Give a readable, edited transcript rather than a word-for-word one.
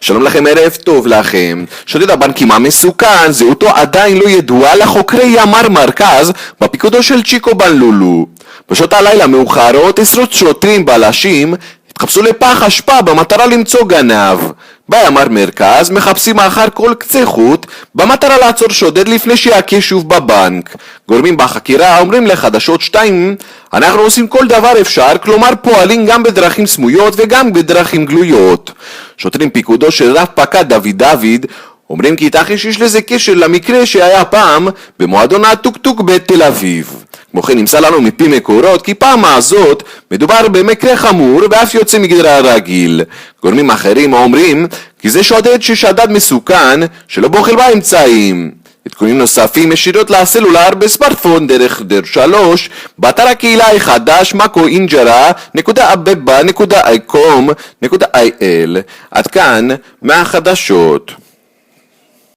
שלום לכם, ערב טוב לכם. שודד הבנקים המסוכן, זהותו עדיין לא ידועה לחוקרי ימ"ר מרכז בפיקודו של צ'יקו בן לולו. בשעות הלילה מאוחרות עשרות שוטרים בלשים התחפשו לפח אשפה במטרה למצוא גנב. בימ"ר מרכז מחפשים אחר כל קצה חוט במטרה לעצור שודד לפני שיכה שוב בבנק. גורמים בחקירה אומרים לחדשות 2, אנחנו עושים כל דבר אפשר, כלומר פועלים גם בדרכים סמויות וגם בדרכים גלויות. שוטרים פיקודו של רב פקד דוד אומרים כי ייתכן שיש לזה קשר למקרה שהיה פעם במועדון הטוק-טוק בתל אביב. כמו כן נמסר לנו מפי מקורות כי פעם הזאת מדובר במקרה חמור ואף יוצא מגדר הרגיל. גורמים אחרים אומרים כי זה שודד ששדד מסוכן שלא בוחל באמצעים. עדכונים נוספים ישירות לסלולר בסמארטפון דרך דר 3 באתר הקהילה החדש makoinjera.abeba.com.il. עד כאן מהחדשות.